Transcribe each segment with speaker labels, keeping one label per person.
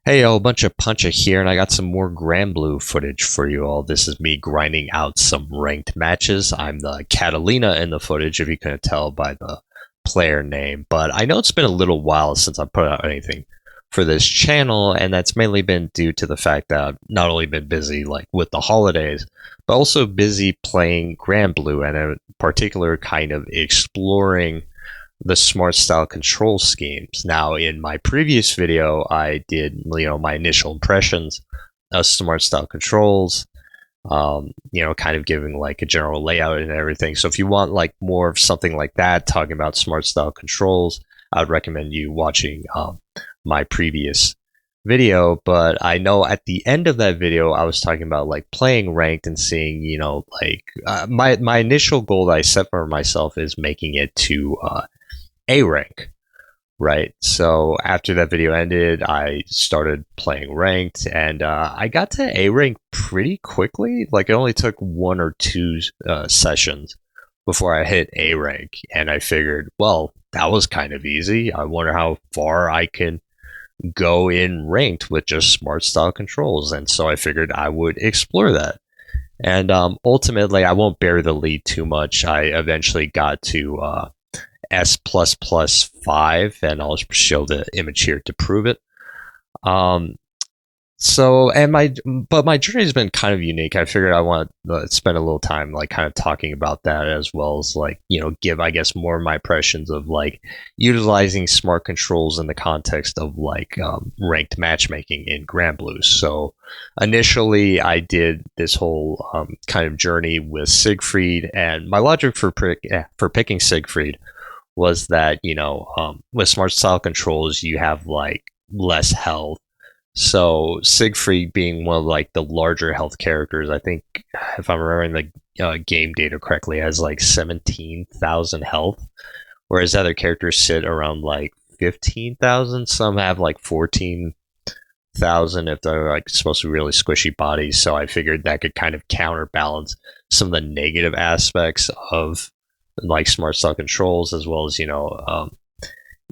Speaker 1: Hey, a bunch of Puncha here, and I got some more granblue footage for you all. This is me grinding out some ranked matches. I'm the Catalina in the footage, if you couldn't tell by the player name. But I know it's been a little while since I put out anything for this channel, and that's mainly been due to the fact that I've not only been busy like with the holidays, but also busy playing granblue, and in particular, kind of exploring the smart style control schemes. Now, in my previous video, I did my initial impressions of smart style controls. Kind of giving like a general layout and everything. So if you want like more of something like that, talking about smart style controls, I would recommend you watching my previous video. But I know at the end of that video, I was talking about like playing ranked and seeing, my initial goal that I set for myself is making it to A rank, right? So after that video ended, I started playing ranked, and I got to A rank pretty quickly. Like it only took one or two sessions before I hit A rank, and I figured, well, that was kind of easy. I wonder how far I can go in ranked with just smart style controls, and so I figured I would explore that. And ultimately, I won't bury the lead too much. I eventually got to S++5, and I'll show the image here to prove it. Um, but my journey has been kind of unique. I figured I want to spend a little time like kind of talking about that, as well as like give I guess more of my impressions of like utilizing smart controls in the context of like ranked matchmaking in granblue. So initially I did this whole kind of journey with Siegfried, and my logic for picking Siegfried was that with smart style controls you have like less health. So Siegfried being one of like the larger health characters, I think if I'm remembering the game data correctly, has like 17,000 health, whereas other characters sit around like 15,000. Some have like 14,000 if they're like supposed to be really squishy bodies. So I figured that could kind of counterbalance some of the negative aspects of like smart style controls, as well as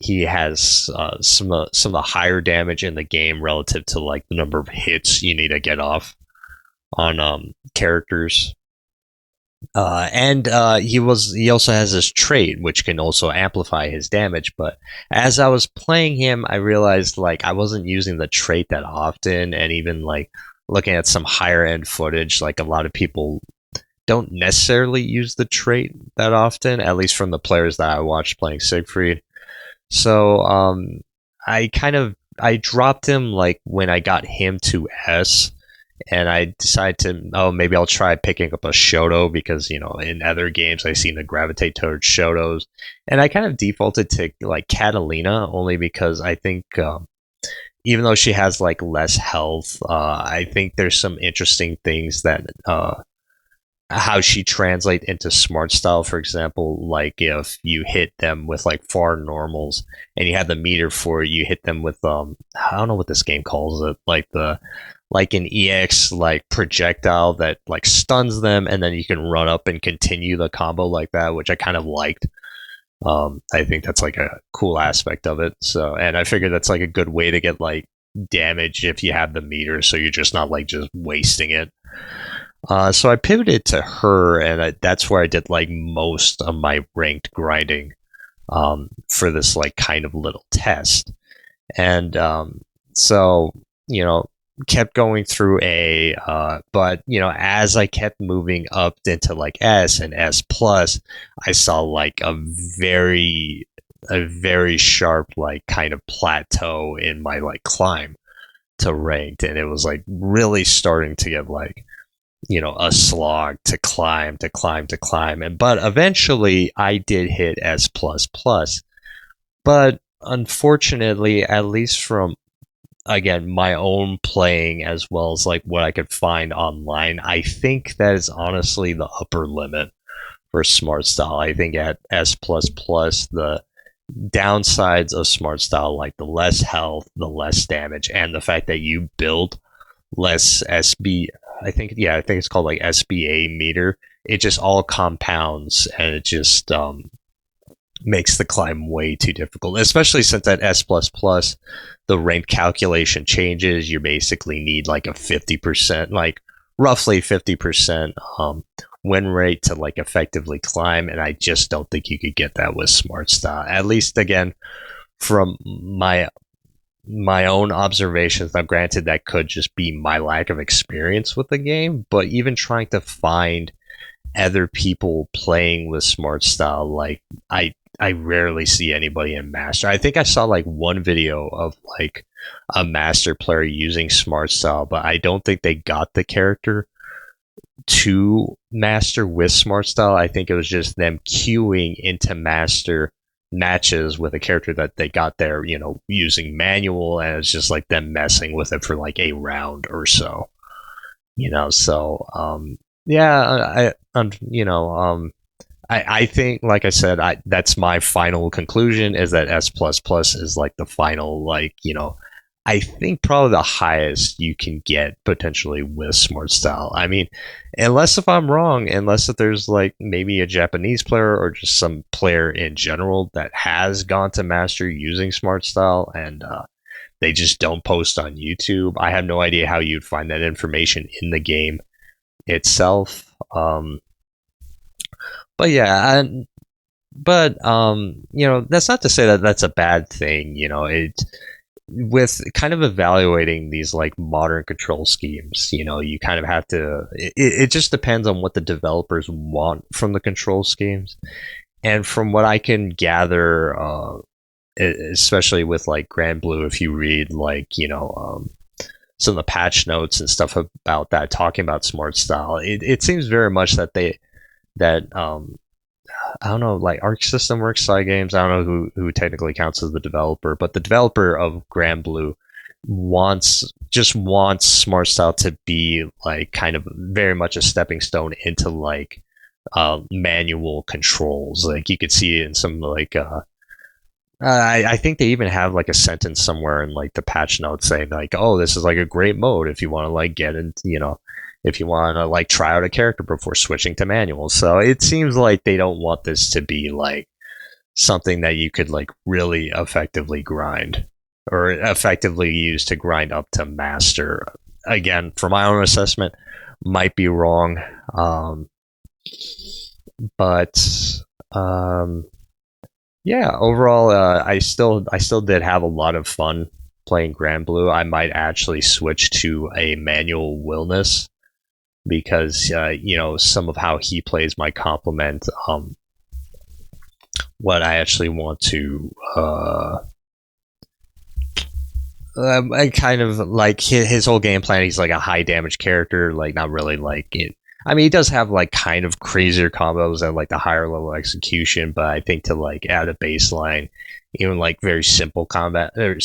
Speaker 1: he has some of the higher damage in the game relative to like the number of hits you need to get off on characters. He also has this trait which can also amplify his damage. But as I was playing him, I realized like I wasn't using the trait that often, and even like looking at some higher end footage, like a lot of people don't necessarily use the trait that often, at least from the players that I watched playing Siegfried. So I dropped him like when I got him to S, and I decided to maybe I'll try picking up a Shoto, because in other games I seem to gravitate towards Shotos, and I kind of defaulted to like Catalina only because I think even though she has like less health, I think there's some interesting things that how she translate into smart style. For example, like if you hit them with like far normals and you have the meter for it, you hit them with I don't know what this game calls it, like an EX like projectile that like stuns them, and then you can run up and continue the combo like that, which I kind of liked. I think that's like a cool aspect of it. So, and I figured that's like a good way to get like damage if you have the meter, so you're just not like just wasting it. So I pivoted to her, and that's where I did like most of my ranked grinding for this like kind of little test. And so kept going through A, but as I kept moving up into like S and S plus, I saw like a very sharp like kind of plateau in my like climb to ranked, and it was like really starting to get like a slog to climb and but eventually I did hit S plus plus. But unfortunately, at least from again my own playing, as well as like what I could find online, I think that is honestly the upper limit for smart style. I think at S plus plus, the downsides of smart style, like the less health, the less damage, and the fact that you build less SB, I think it's called like SBA meter. It just all compounds, and it just makes the climb way too difficult, especially since at S++, the rank calculation changes. You basically need like a 50%, like roughly 50% win rate to like effectively climb, and I just don't think you could get that with Smart Style. At least, again, from my own observations. Now, granted, that could just be my lack of experience with the game, but even trying to find other people playing with Smart Style, like I rarely see anybody in Master. I think I saw like one video of like a Master player using Smart Style, but I don't think they got the character to Master with Smart Style. I think it was just them queuing into Master matches with a character that they got there, you know, using manual, and it's just like them messing with it for like a round or so, you know. So yeah, I think, like I said, that's my final conclusion, is that S++ is like the final, like, you know, I think probably the highest you can get potentially with Smart Style. I mean, unless if I'm wrong, unless if there's like maybe a Japanese player or just some player in general that has gone to Master using Smart Style and they just don't post on YouTube. I have no idea how you'd find that information in the game itself. But yeah, you know, that's not to say that that's a bad thing. You know, with kind of evaluating these like modern control schemes, you know, you kind of have to. It just depends on what the developers want from the control schemes, and from what I can gather, especially with like granblue, if you read like, you know, some of the patch notes and stuff about that, talking about Smart Style, it seems very much that I don't know, like Arc System Works Side Games, I don't know who technically counts as the developer, but the developer of granblue just wants Smart Style to be like kind of very much a stepping stone into like manual controls. Like you could see it in some like I think they even have like a sentence somewhere in like the patch notes saying like, oh, this is like a great mode if you want to like get into, you know, if you want to like try out a character before switching to manual. So it seems like they don't want this to be like something that you could like really effectively grind or effectively use to grind up to Master. Again, from my own assessment, might be wrong. But yeah, overall, I still did have a lot of fun playing granblue. I might actually switch to a manual Wilness, because you know, some of how he plays might complement what I actually want to I kind of like his whole game plan. He's like a high damage character, like not really like it. I mean, he does have like kind of crazier combos and like the higher level execution, but I think to like add a baseline, even like very simple combat or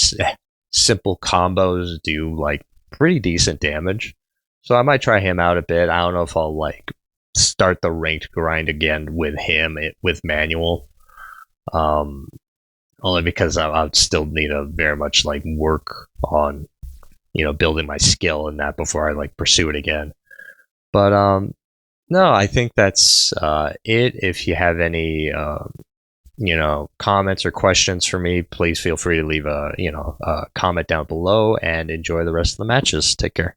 Speaker 1: simple combos do like pretty decent damage. So I might try him out a bit. I don't know if I'll like start the ranked grind again with him with manual. Only because I would still need to very much like work on, you know, building my skill in that before I like pursue it again. But no, I think that's it. If you have any you know, comments or questions for me, please feel free to leave a, you know, a comment down below, and enjoy the rest of the matches. Take care.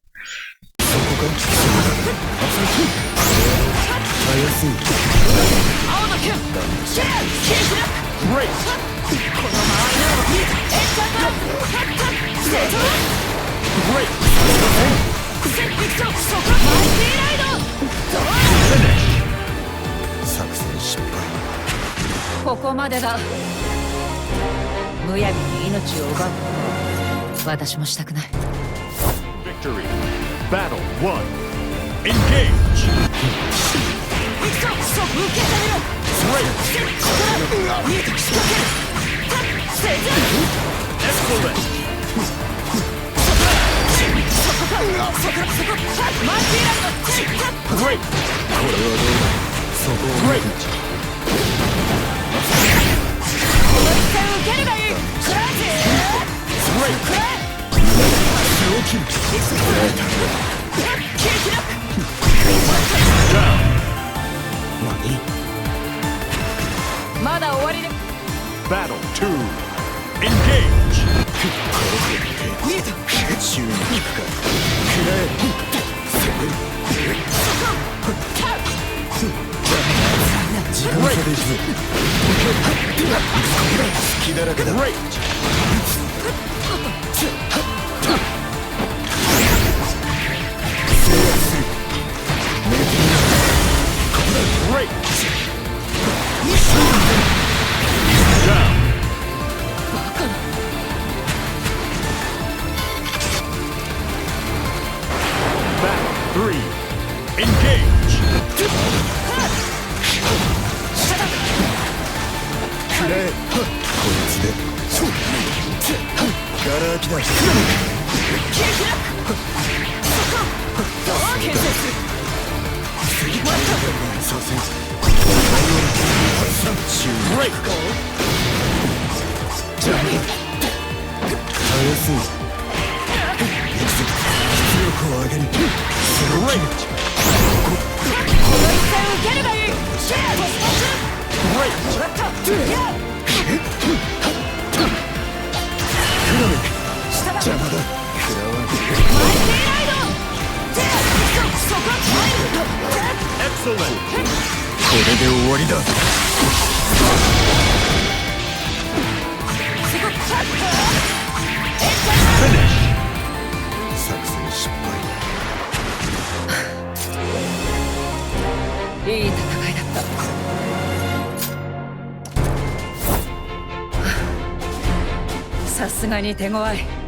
Speaker 2: Victory. Battle 1. Engage. Excellent. Great. Great. Down. Battle 2. Engage.
Speaker 3: 見えた宙に行くかくらえ時間差で行くぞ隙だらけだ
Speaker 2: Great. Great. Down. Battle 3. Engage.
Speaker 3: くらえこいつでガラ空きだ左遷
Speaker 2: Great.
Speaker 3: たやすい出力を上げる
Speaker 2: Great. Great.
Speaker 3: 邪魔だ食らわん
Speaker 2: Excellent.
Speaker 3: これで終わりだ
Speaker 2: Finish.
Speaker 3: 作戦失敗
Speaker 4: いい戦いだった。さすがに手強い。